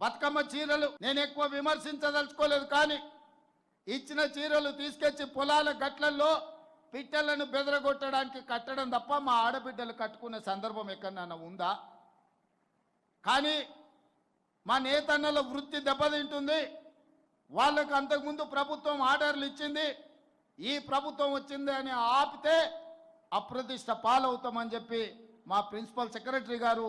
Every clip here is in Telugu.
బతుకమ్మ చీరలు నేను ఎక్కువ విమర్శించదలుచుకోలేదు, కానీ ఇచ్చిన చీరలు తీసుకొచ్చి పొలాల గట్లల్లో పిట్టలను బెదరగొట్టడానికి కట్టడం తప్ప మా ఆడబిడ్డలు కట్టుకునే సందర్భం ఎక్కడన్నా ఉందా? కానీ మా నేతన్నల వృత్తి దెబ్బతింటుంది. వాళ్ళకు అంతకుముందు ప్రభుత్వం ఆర్డర్లు ఇచ్చింది, ఈ ప్రభుత్వం వచ్చింది అని ఆపితే అప్రతిష్ట పాలవుతామని చెప్పి మా ప్రిన్సిపల్ సెక్రటరీ గారు,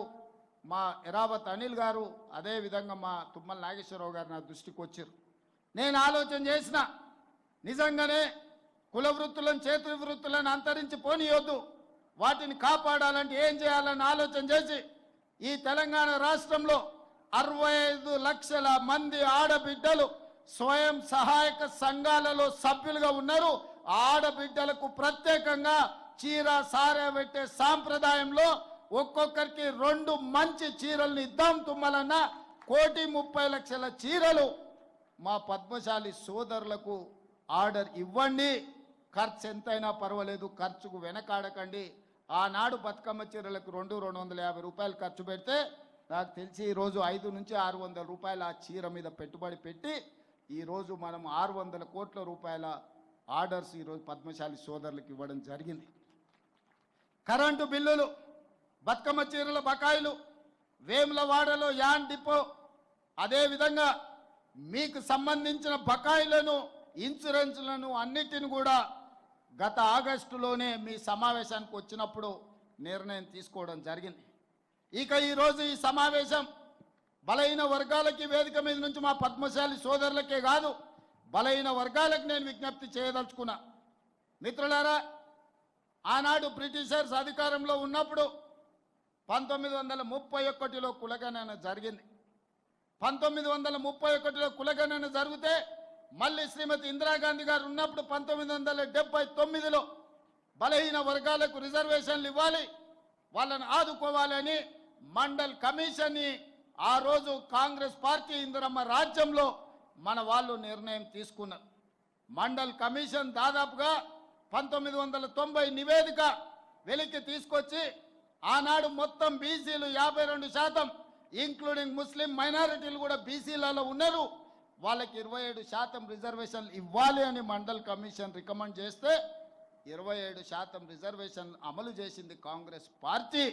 మా ఎరావత్ అనిల్ గారు, అదేవిధంగా మా తుమ్మల నాగేశ్వరరావు గారు నా దృష్టికి వచ్చారు. నేను ఆలోచన చేసిన, నిజంగానే కుల వృత్తులను చేతి వృత్తులను అంతరించి పోనీయొద్దు, వాటిని కాపాడాలంటే ఏం చేయాలని ఆలోచన చేసి ఈ తెలంగాణ రాష్ట్రంలో 65 లక్షల మంది ఆడబిడ్డలు స్వయం సహాయక సంఘాలలో సభ్యులుగా ఉన్నారు. ఆడబిడ్డలకు ప్రత్యేకంగా చీర సారే పెట్టే సాంప్రదాయంలో ఒక్కొక్కరికి 2 మంచి చీరల్ని ఇద్దాం తుమ్మలన్న 1,30,00,000 చీరలు మా పద్మశాలి సోదరులకు ఆర్డర్ ఇవ్వండి. ఖర్చు ఎంతైనా పర్వాలేదు, ఖర్చుకు వెనకాడకండి. ఆనాడు బతుకమ్మ చీరలకు 250 రూపాయలు ఖర్చు పెడితే నాకు తెలిసి ఈరోజు 500 నుంచి 600 రూపాయలు ఆ చీర మీద పెట్టుబడి పెట్టి ఈరోజు మనం 600 కోట్ల రూపాయల ఆర్డర్స్ ఈరోజు పద్మశాలి సోదరులకు ఇవ్వడం జరిగింది. కరెంటు బిల్లులు, బతుకమ్మ చీరల బకాయిలు, వేములవాడలో యాన్ డిపో, అదేవిధంగా మీకు సంబంధించిన బకాయిలను, ఇన్సూరెన్స్లను అన్నిటిని కూడా గత ఆగస్టులోనే మీ సమావేశానికి వచ్చినప్పుడు నిర్ణయం తీసుకోవడం జరిగింది. ఇక ఈరోజు ఈ సమావేశం బలహీన వర్గాలకి వేదిక మీద నుంచి మా పద్మశాలి సోదరులకే కాదు, బలహీన వర్గాలకు నేను విజ్ఞప్తి చేయదలుచుకున్నా. మిత్రులారా, ఆనాడు బ్రిటిషర్స్ అధికారంలో ఉన్నప్పుడు 1931లో కులగణన జరిగింది. 1931లో కులగణన జరిగితే మళ్ళీ శ్రీమతి ఇందిరాగాంధీ గారు ఉన్నప్పుడు 1979లో బలహీన వర్గాలకు రిజర్వేషన్లు ఇవ్వాలి, వాళ్ళని ఆదుకోవాలని మండల్ కమిషన్ని ఆ రోజు కాంగ్రెస్ పార్టీ ఇందిరమ్మ రాజ్యంలో మన వాళ్ళు నిర్ణయం తీసుకున్నారు. మండల్ కమిషన్ దాదాపుగా 1990 నివేదిక వెలికి తీసుకొచ్చి ఆనాడు మొత్తం బీసీలు 52%, ఇంక్లూడింగ్ ముస్లిం మైనారిటీలు కూడా బీసీలలో ఉన్నారు, వాళ్ళకి 27% రిజర్వేషన్లు ఇవ్వాలి అని మండల్ కమిషన్ రికమెండ్ చేస్తే 27% రిజర్వేషన్ అమలు చేసింది కాంగ్రెస్ పార్టీ.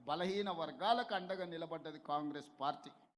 బలహీన వర్గాలకు అండగా నిలబడ్డది కాంగ్రెస్ పార్టీ.